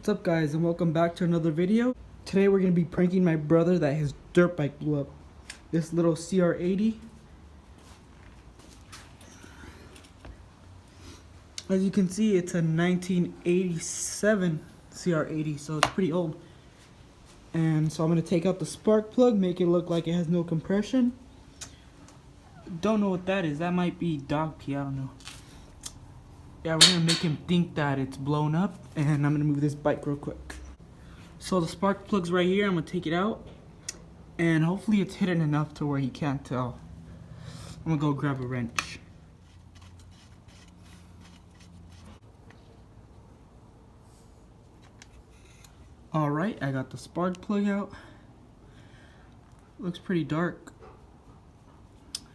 What's up guys, and welcome back to another video. Today we're going to be pranking my brother that his dirt bike blew up. This little CR80. As you can see, it's a 1987 CR80, so it's pretty old. And so I'm going to take out the spark plug, make it look like it has no compression. Don't know what that is. That might be dog pee, I don't know. Yeah, we're going to make him think that it's blown up, and I'm going to move this bike real quick. So the spark plug's right here. I'm going to take it out, and hopefully it's hidden enough to where he can't tell. I'm going to go grab a wrench. Alright, I got the spark plug out. Looks pretty dark.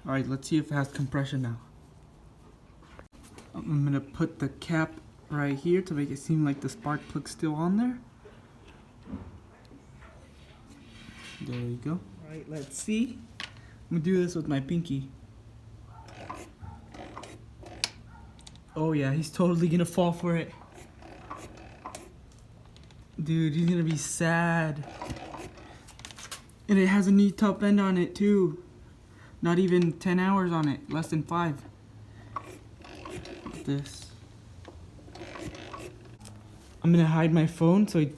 Alright, let's see if it has compression now. I'm going to put the cap right here to make it seem like the spark plug's still on there. There you go. Alright, let's see. I'm going to do this with my pinky. Oh yeah, he's totally going to fall for it. Dude, he's going to be sad. And it has a new top end on it too. Not even 10 hours on it, less than 5. This. I'm gonna hide my phone so he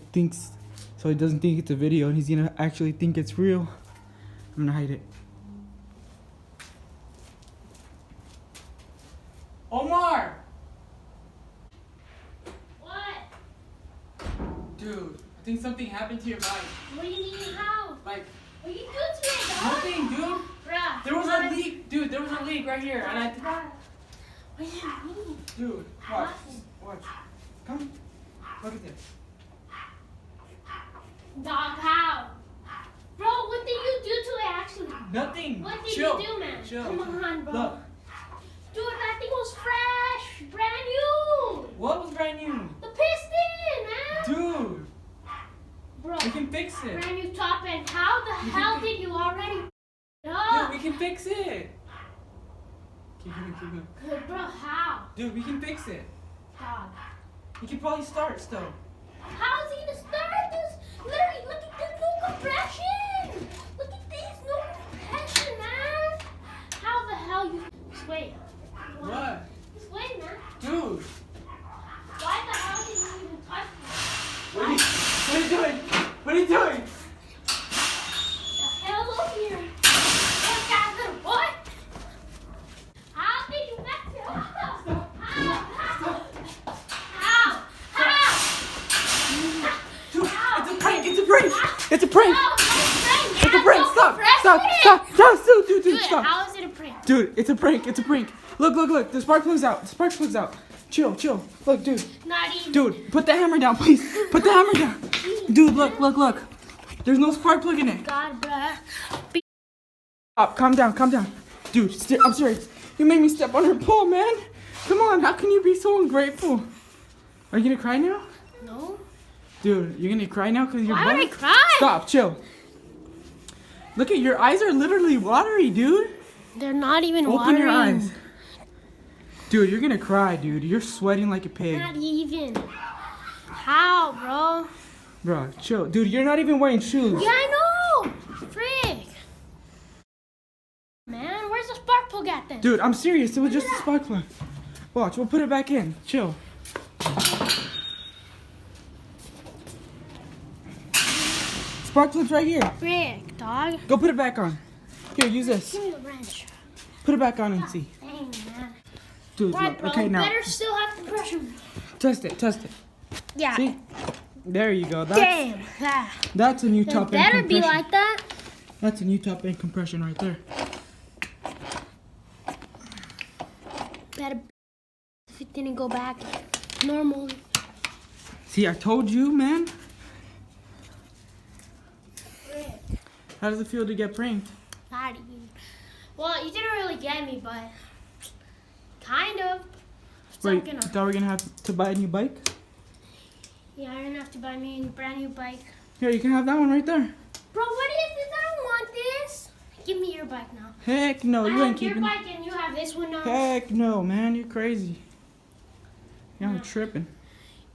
doesn't think it's a video, and he's gonna actually think it's real. I'm gonna hide it. Omar! What? Dude, I think something happened to your bike. What do you mean how? Like, What you do to it, dog? nothing, dude. Bruh. There was a leak, dude. There was a leak right here, and Bruh. What do you mean? dude, watch, watch. Come, look at this. Dog, how? Bro, what did you do to it actually? Nothing. What did Chill. you do, man? Chill. Come on, bro. Look. Dude, that thing was fresh. Brand new. What was brand new? The piston, man. Dude, Bro, we can fix it. brand new top end. How the We can hell fi- did you already Dude, up? we can fix it. Keep going, keep going. Good, bro, how? Dude, we can fix it. Dog. He can probably start still. How is he gonna start this? Literally, look at this, no compression. Look at this, no compression, man. How the hell you? Just wait. What? Just wait, man. Dude, Why the hell did you even touch me? what are you doing? What are you doing? The hell up here? What got the what? How did you mess it up? How? How? How? Dude, it's a prank, it's a prank. It's a prank. No, it's It's a prank. Stop, dude, stop. How is it a prank? Dude, it's a prank, it's a prank. Look, look, look, the spark plug's out. The spark plug's out. Chill, chill. Look, dude. Not even. Dude, put the hammer down, please. Put the hammer down. Dude, look, look, look. There's no spark plug in it. God, bruh. Stop, calm down, calm down. Dude, I'm serious. You made me step on her paw, man. Come on, how can you be so ungrateful? Are you gonna cry now? No. Dude, you're gonna cry now because you're Why would I cry? Stop, chill. Look at your eyes are literally watery, dude. They're not even Open watering. your eyes. Dude, you're gonna cry, dude. You're sweating like a pig. Not even. How, bro? Bro, chill. Dude, you're not even wearing shoes. Yeah, I know. Frick. Man, where's the spark plug at then? Dude, I'm serious. It was just a spark plug. Watch, we'll put it back in. Chill. Spark plug's right here. Frick, dog. Go put it back on. Here, use this. Give me the wrench. Put it back on and see. Dang, man. Dude, Right, look. bro. Okay, now. Better still have the pressure. Test it, test it. Yeah. See? There you go. Damn. That's a new It top end better compression. be like that. That's a new top end compression right there. Better if it didn't go back normal. See, I told you, man. How does it feel to get pranked? Not even. Well, you didn't really get me, but kind of. So Wait, I'm gonna. you thought we were gonna have to buy a new bike? Yeah, you're gonna have to buy me a brand new bike. Here, you can have that one right there. Bro, what is this? I don't want this. Give me your bike now. Heck no, I you ain't have your keeping it. bike and you have this one now. Heck no, man, you're crazy. Yeah, I'm No. tripping.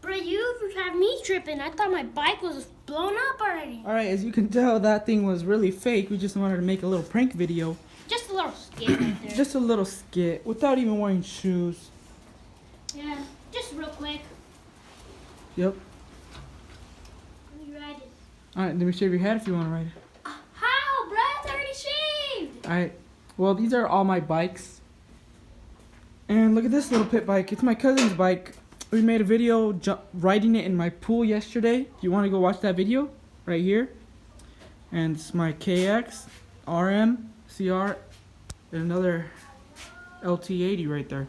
Bro, you've have me tripping. I thought my bike was blown up already. Alright, as you can tell, that thing was really fake. We just wanted to make a little prank video. Just a little skit right there. Just a little skit without even wearing shoes. Yeah, just real quick. Yep. Let me ride it. Alright, let me shave your head if you want to ride it. How, bro? It's already shaved. Alright, well, these are all my bikes. And look at this little pit bike. It's my cousin's bike. We made a video riding it in my pool yesterday. If you want to go watch that video, right here. And it's my KX, RM, CR, and another LT80 right there.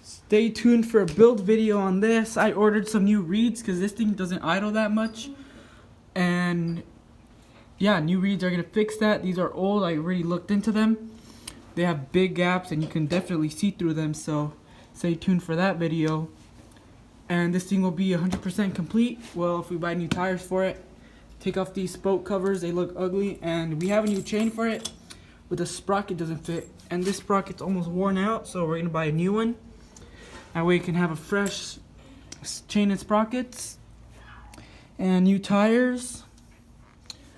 Stay tuned for a build video on this. I ordered some new reeds because this thing doesn't idle that much. And yeah, new reeds are going to fix that. These are old. I already looked into them. They have big gaps and you can definitely see through them. So stay tuned for that video. And this thing will be 100% complete. Well, if we buy new tires for it. Take off these spoke covers. They look ugly. And we have a new chain for it. But the sprocket doesn't fit. And this sprocket's almost worn out. So we're going to buy a new one. That way you can have a fresh chain and sprockets. And new tires.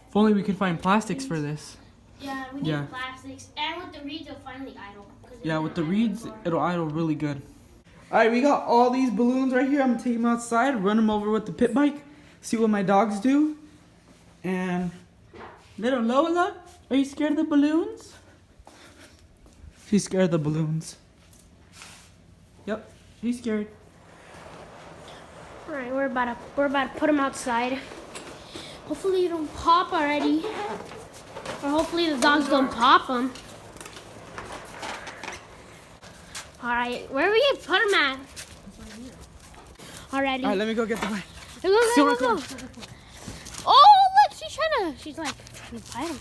If only we could find plastics for this. Yeah, we need plastics. And with the reeds, it'll finally idle. Yeah, with the reeds, it'll idle really good. Alright, we got all these balloons right here. I'm going to take them outside, run them over with the pit bike, see what my dogs do. And little Lola, are you scared of the balloons? She's scared of the balloons. Yep, she's scared. Alright, we're about to put them outside. Hopefully you don't pop already. Or hopefully the dogs don't pop them. Alright, where are we gonna put them at? Alrighty. Alright, let me go get the bike. Go. Oh, look, she's like trying to bite him.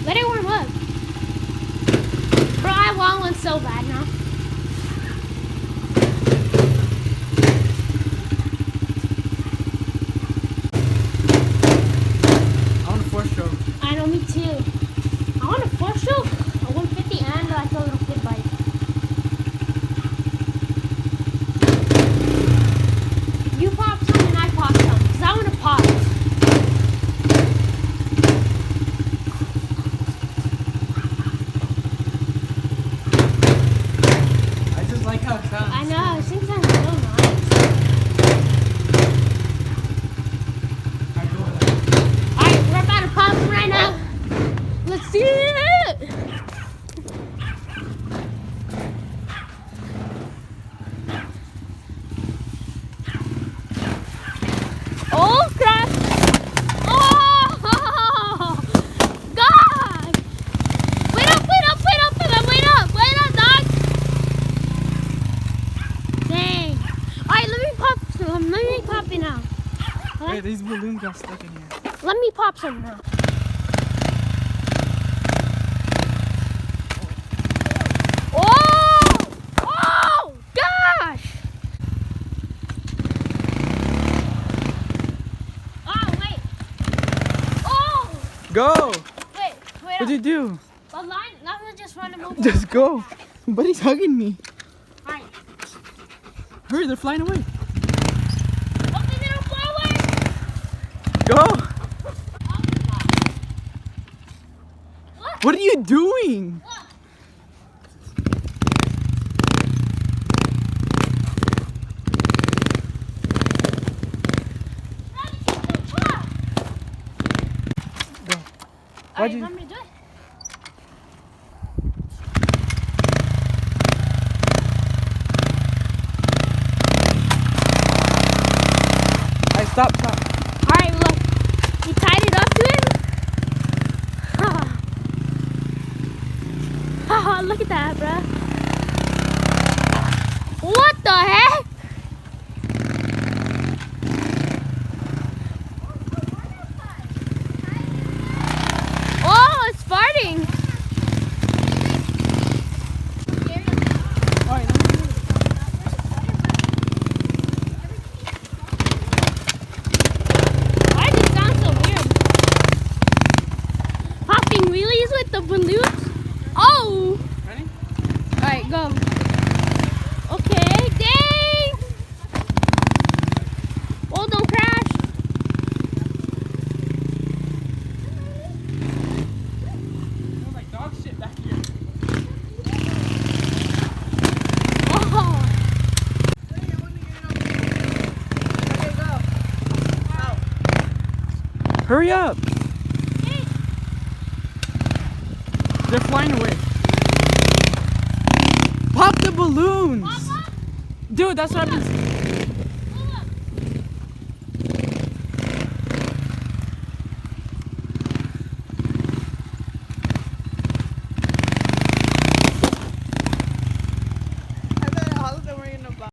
Let it warm up. Bro, I want one so bad now. I want a 4-stroke. I know, me too. I want a 4-stroke, a 150, and like a little pit bike. You pop some and I pop some, because I want to pop. I just like how it sounds. I know, it seems like so nice. Alright, we're about to pop them right now. Let's see it! Oh crap! Oh! God! Wait up, dog! Dang! Alright, let me pop some. Let me pop it now. Wait, these balloons got stuck in here. Let me pop some now. Oh! Oh! Gosh! Oh, wait. Oh! Go! Wait. What'd you do? The line, let me just run him over. Just go. Buddy's hugging me. Alright. Hurry, they're flying away. Okay, they don't fly away. Go. Look. What are you doing? Look. Go. Alright, you- want me to do it? Stop. Alright, look. You tied it up to him? Look at that, bruh. What the heck? Oh, it's farting. Alright, Why does it sound so weird? Popping wheelies with the balloons? Oh! ready? Hurry up. Okay. They're flying away. Pop the balloons. Papa? Dude, that's what happens.